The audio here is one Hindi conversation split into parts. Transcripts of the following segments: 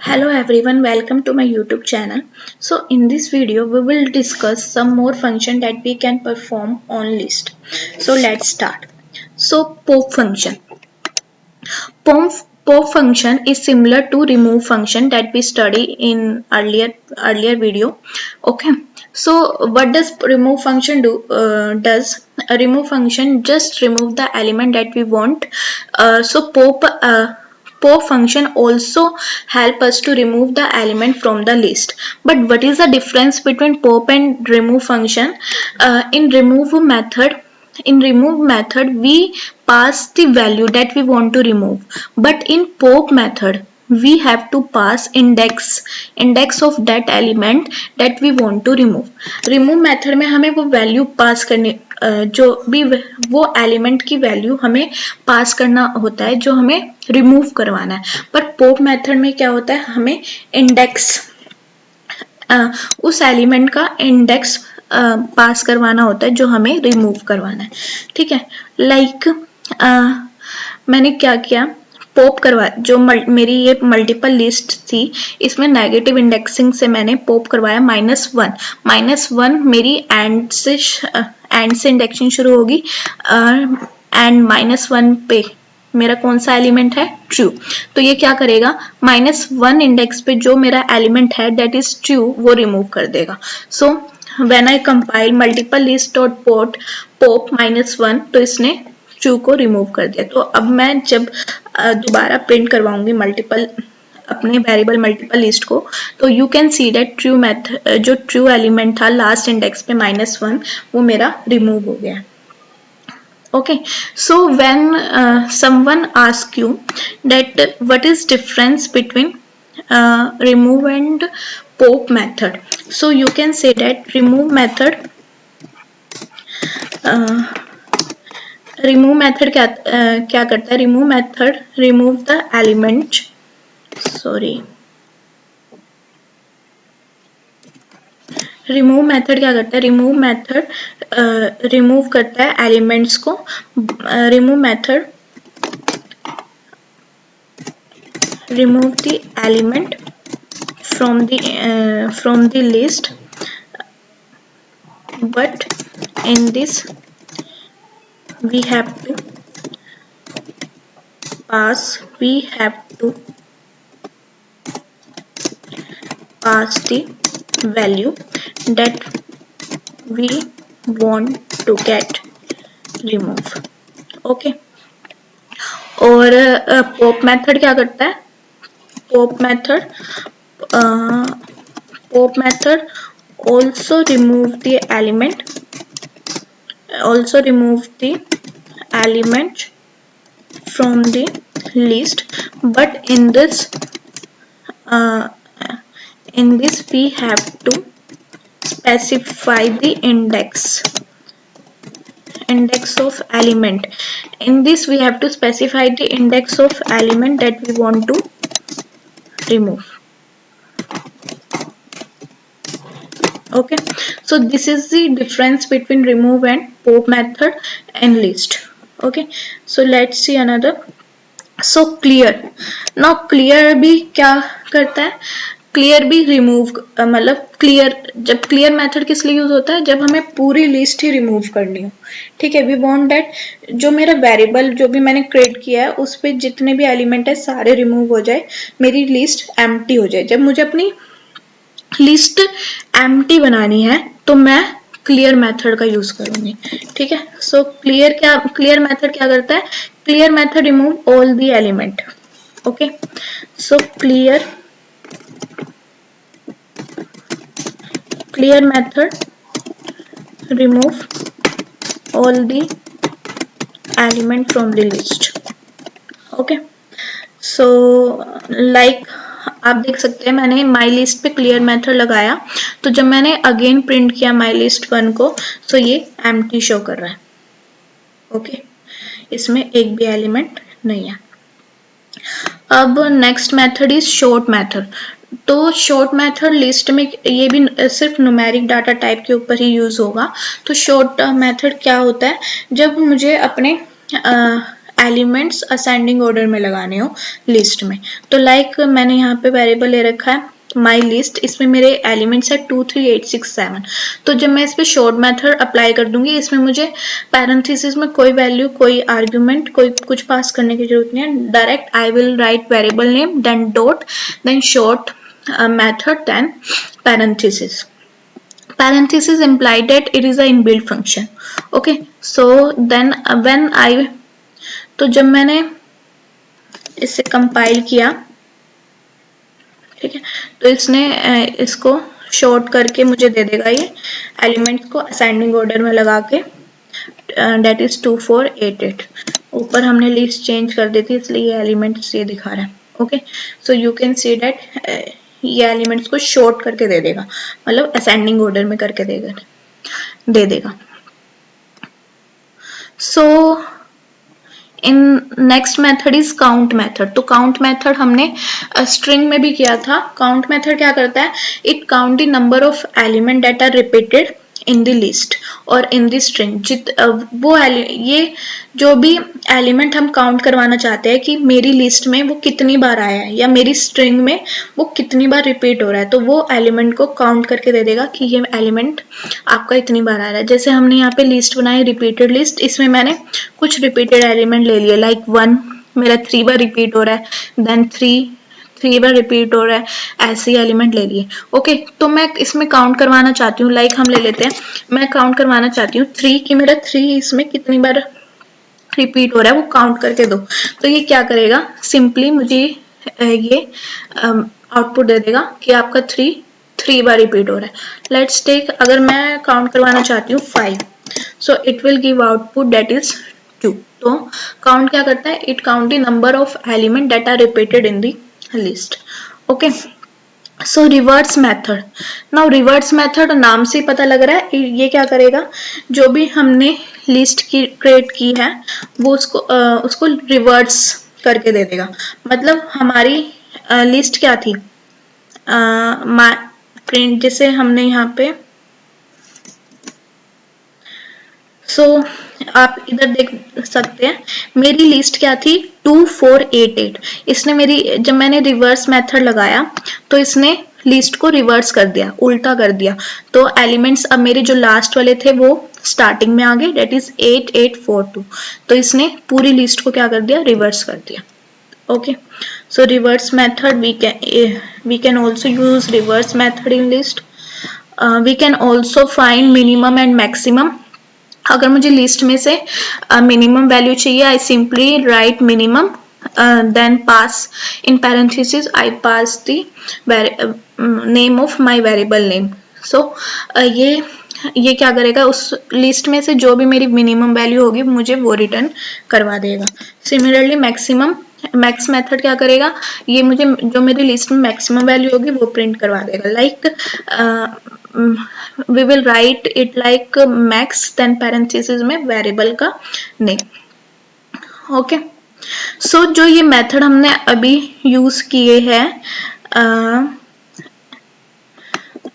Hello everyone, welcome to my YouTube channel. So in this video we will discuss some more function that we can perform on list. So let's start. So pop function. Pop function is similar to remove function that we study in earlier video. Okay. So what does remove function do? Does a remove function just remove the element that we want? Pop function also help us to remove the element from the list. But what is the difference between pop and remove function? In remove method we pass the value that we want to remove, but in pop method we have to pass index of that element that we want to remove. remove method में हमें वो वैल्यू पास करनी जो भी वो एलिमेंट की वैल्यू हमें पास करना होता है जो हमें रिमूव करवाना है, पर पॉप मेथड में क्या होता है, हमें इंडेक्स उस एलिमेंट का इंडेक्स पास करवाना होता है जो हमें रिमूव करवाना है. ठीक है, लाइक मैंने क्या किया, पॉप करवा जो मेरी ये मल्टीपल लिस्ट थी इसमें नेगेटिव इंडेक्सिंग से मैंने पॉप करवाया -1 मेरी एंड से इंडेक्सिंग शुरू होगी एंड -1 पे मेरा कौन सा एलिमेंट है, ट्रू. तो ये क्या करेगा, -1 इंडेक्स पे जो मेरा एलिमेंट है दैट इज ट्रू वो रिमूव कर देगा. So when I compile multiple list dot pop -1 तो इसने ट्रू को रिमूव कर दिया. तो अब मैं जब दोबारा प्रिंट करवाऊंगी मल्टीपल अपने वेरिएबल मल्टीपल लिस्ट को, तो you can see that true method जो ट्रू एलिमेंट था लास्ट इंडेक्स पे -1 वो मेरा रिमूव हो गया. Okay, so when someone asks you that what is difference between remove and pop method, so you can say that remove method क्या करता है, remove method remove the element, remove method क्या करता है, रिमूव मेथड रिमूव करता है एलिमेंट्स को. Remove method remove the element from the list, but in this we have to pass the value that we want to get remove. Okay, और पॉप मेथड क्या करता है, pop method also remove the element from the list, but in this we have to specify the index of element. In this we have to specify the index of element that we want to remove. Okay, so this is the difference between remove and pop method and list. Okay, so let's see another. So clear. Now clear भी क्या करता है, क्लियर भी रिमूव मतलब जब क्लियर मेथड किस लिए यूज होता है, जब हमें पूरी लिस्ट ही रिमूव करनी हो. ठीक है, वी वांट दैट जो मेरा वेरिएबल जो भी मैंने क्रिएट किया है उस पे जितने भी एलिमेंट है सारे रिमूव हो जाए, मेरी लिस्ट एम्प्टी हो जाए. जब मुझे अपनी लिस्ट एम्प्टी बनानी है तो मैं क्लियर मेथड का यूज करूंगी. ठीक है, सो क्लियर मेथड क्या करता है, clear method remove all the element. Okay, so clear method remove all the element from the list. okay, so like आप देख सकते हैं मैंने माई लिस्ट पे क्लियर मेथड लगाया, तो जब मैंने अगेन प्रिंट किया माई लिस्ट 1 को तो ये एम्प्टी शो कर रहा है. ओके, इसमें एक भी एलिमेंट नहीं है. अब next method is short method. तो शॉर्ट मेथड लिस्ट में ये भी सिर्फ न्यूमेरिक डाटा टाइप के ऊपर ही यूज होगा. तो शॉर्ट मेथड क्या होता है, जब मुझे अपने एलिमेंट्स असेंडिंग ऑर्डर में लगाने हो लिस्ट में। तो लाइक मैंने यहाँ पे वेरिएबल ले रखा है माई लिस्ट, इसमें मेरे एलिमेंट्स है 2 3 8 6 7। तो जब मैं इस पे शॉर्ट मेथड अप्लाई कर दूंगी, इसमें मुझे पैरेंथेसिस में कोई वैल्यू, कोई आर्ग्यूमेंट, कोई कुछ पास करने की जरूरत नहीं है। Direct I will write variable name, then dot, then sort method, then parenthesis. Parenthesis implied that it is a inbuilt function. Okay, so then when I, तो जब मैंने इसे कंपाइल किया, ठीक है, तो इसने इसको शॉर्ट करके मुझे दे देगा ये एलिमेंट्स को असेंडिंग ऑर्डर में लगा के, डेट इज 2 4 8 8। ऊपर हमने लिस्ट चेंज कर दी थी इसलिए ये एलिमेंट्स ये दिखा रहा है। Okay, so you can see that ये एलिमेंट्स को शॉर्ट करके दे देगा, मतलब असेंडिंग ऑर्डर में करके दे देगा। So in next method is count method. तो काउंट मेथड हमने स्ट्रिंग में भी किया था। काउंट मेथड क्या करता है, it count the number of element that are repeated in the list और इन द स्ट्रिंग। ये जो भी एलिमेंट हम काउंट करवाना चाहते हैं कि मेरी लिस्ट में वो कितनी बार आया है या मेरी स्ट्रिंग में वो कितनी बार रिपीट हो रहा है, तो वो एलिमेंट को काउंट करके दे देगा कि ये एलिमेंट आपका इतनी बार आ रहा है। जैसे हमने यहाँ पे लिस्ट बनाई रिपीटेड लिस्ट, इसमें मैंने कुछ रिपीटेड एलिमेंट ले लिए, लाइक 1 मेरा 3 बार रिपीट हो रहा है, देन 3 बार रिपीट हो रहा है, ऐसे ही एलिमेंट ले लिए। ओके, तो मैं इसमें काउंट करवाना चाहती हूँ, लाइक हम ले लेते हैं, मैं काउंट करवाना चाहती हूँ 3 कि मेरा 3 इसमें कितनी बार रिपीट हो रहा है वो काउंट करके दो। तो ये क्या करेगा, सिंपली मुझे ये आउटपुट दे देगा कि आपका 3 बार रिपीट हो रहा है। लेट्स टेक, अगर मैं काउंट करवाना चाहती हूँ 5, so it will give output that is 2। तो काउंट क्या करता है, it count the number of element that are repeated in the list. Okay, so reverse method. Now reverse method नाम से पता लग रहा है ये क्या करेगा, जो भी हमने लिस्ट की क्रिएट की है वो उसको रिवर्स करके दे देगा। मतलब हमारी लिस्ट क्या थी, प्रिंट, जैसे हमने यहाँ पे आप इधर देख सकते हैं मेरी लिस्ट क्या थी 2 4 8 8। इसने मेरी, जब मैंने रिवर्स मेथड लगाया तो इसने लिस्ट को रिवर्स कर दिया, उल्टा कर दिया। तो एलिमेंट्स अब मेरे जो लास्ट वाले थे वो स्टार्टिंग में आ गए, डेट इज 8 8 4 2। तो इसने पूरी लिस्ट को क्या कर दिया, रिवर्स कर दिया। Okay, so reverse method we can also use reverse method in list. We can also find minimum and maximum. अगर मुझे लिस्ट में से मिनिमम वैल्यू चाहिए, I simply write minimum, then pass in parenthesis I pass the name of my variable name. So ये क्या करेगा, उस लिस्ट में से जो भी मेरी मिनिमम वैल्यू होगी मुझे वो रिटर्न करवा देगा। सिमिलरली मैक्स मेथड क्या करेगा, ये मुझे जो मेरी लिस्ट में मैक्सिमम वैल्यू होगी वो प्रिंट करवा देगा। Like we will write it like max, then parenthesis में वेरिएबल का नेम। ओके, सो जो ये मेथड हमने अभी यूज किए हैं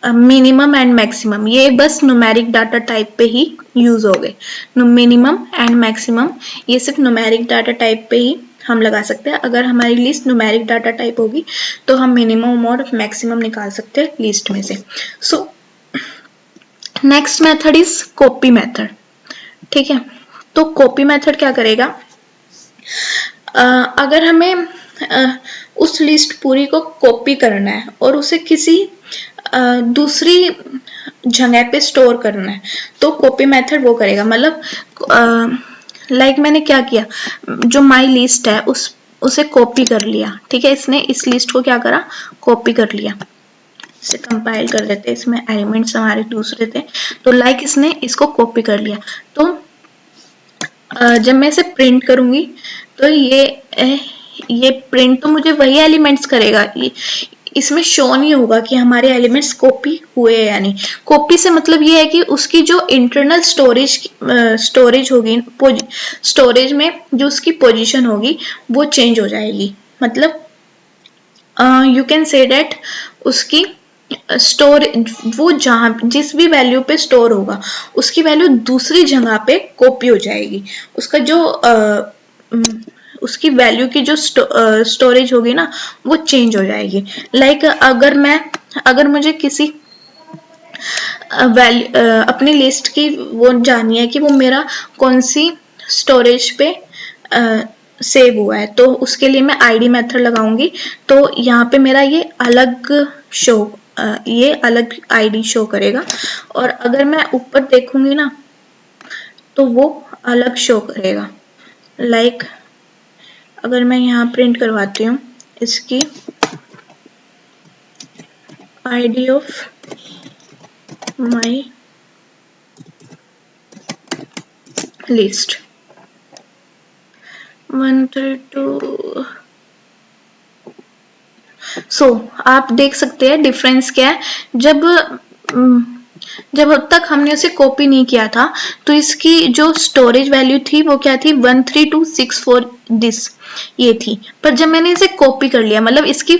मिनिमम एंड मैक्सिमम, ये बस न्यूमेरिक डाटा टाइप पे ही यूज हो गए। मिनिमम एंड मैक्सिमम ये सिर्फ न्यूमेरिक डाटा टाइप पे ही हम लगा सकते हैं। अगर हमारी लिस्ट न्यूमेरिक डाटा टाइप होगी तो हम मिनिमम और मैक्सिमम निकाल सकते हैं लिस्ट में से। So next method is copy method. ठीक है, तो कॉपी मेथड क्या करेगा, अगर हमें उस लिस्ट पूरी को कॉपी करना है और उसे किसी दूसरी जगह पे स्टोर करना है तो कॉपी मेथड वो करेगा। मतलब लाइक मैंने क्या किया, जो माई लिस्ट है उसे कॉपी कर लिया। ठीक है, इसने इस लिस्ट को क्या करा, कॉपी कर लिया। इसे कंपाइल कर लेते हैं, इसमें एलिमेंट्स हमारे दूसरे थे, तो लाइक इसने इसको कॉपी कर लिया। तो जब मैं इसे प्रिंट करूंगी तो ये प्रिंट तो मुझे वही एलिमेंट्स करेगा, इसमें शो नहीं होगा कि हमारे एलिमेंट्स कॉपी हुए या नहीं। कॉपी से मतलब ये है कि उसकी जो इंटरनल स्टोरेज होगी, स्टोरेज में जो उसकी पोजीशन होगी वो चेंज हो जाएगी। मतलब यू कैन से दैट उसकी वो जहां जिस भी वैल्यू पे स्टोर होगा उसकी वैल्यू दूसरी जगह पे कॉपी हो जाएगी। उसका जो उसकी वैल्यू की जो स्टोरेज होगी ना वो चेंज हो जाएगी। लाइक अगर मुझे किसी अपनी लिस्ट की वो जाननी है कि वो मेरा कौन सी स्टोरेज पे सेव हुआ है, तो उसके लिए मैं आईडी मेथड लगाऊंगी। तो यहाँ पे मेरा ये अलग आईडी शो करेगा, और अगर मैं ऊपर देखूंगी ना तो वो अलग शो करेगा। लाइक अगर मैं यहाँ प्रिंट करवाती हूँ इसकी आईडी ऑफ माई लिस्ट 132। आप देख सकते हैं डिफरेंस क्या है। जब तक हमने उसे कॉपी नहीं किया था तो इसकी जो स्टोरेज वैल्यू थी वो क्या थी, 13264 दिस ये थी। पर जब मैंने इसे कॉपी कर लिया, मतलब इसकी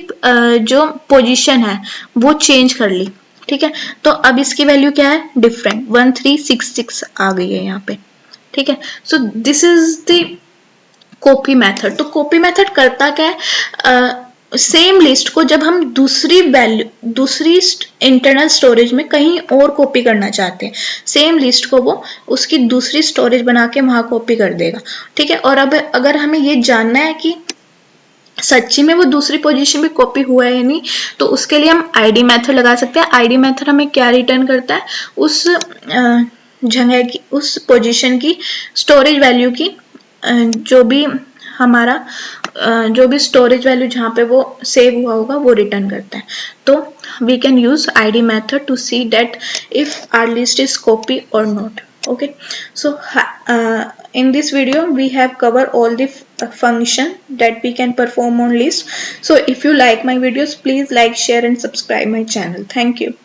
जो पोजीशन है वो चेंज कर ली, ठीक है, तो अब इसकी वैल्यू क्या है, डिफरेंट 1366 आ गई है यहाँ पे। ठीक है, so this is the copy method. तो कॉपी मेथड करता क्या है, सेम लिस्ट को जब हम दूसरी इंटरनल स्टोरेज में कहीं और कॉपी करना चाहते हैं, सेम लिस्ट को वो उसकी दूसरी स्टोरेज बना के वहां कॉपी कर देगा। ठीक है, और अब अगर हमें ये जानना है कि सच्ची में वो दूसरी पोजीशन पे कॉपी हुआ है या नहीं, तो उसके लिए हम आईडी मेथड लगा सकते हैं। आईडी मेथड हमें क्या रिटर्न करता है, उस जगह की, उस पोजीशन की स्टोरेज वैल्यू की जो भी हमारा जो भी स्टोरेज वैल्यू जहाँ पे वो सेव हुआ होगा वो रिटर्न करता है। तो we can use id method to see that if our list is copy or not. Okay, so in this video we have covered all the function that we can perform on list. So if you like my videos, please like, share and subscribe my channel. Thank you.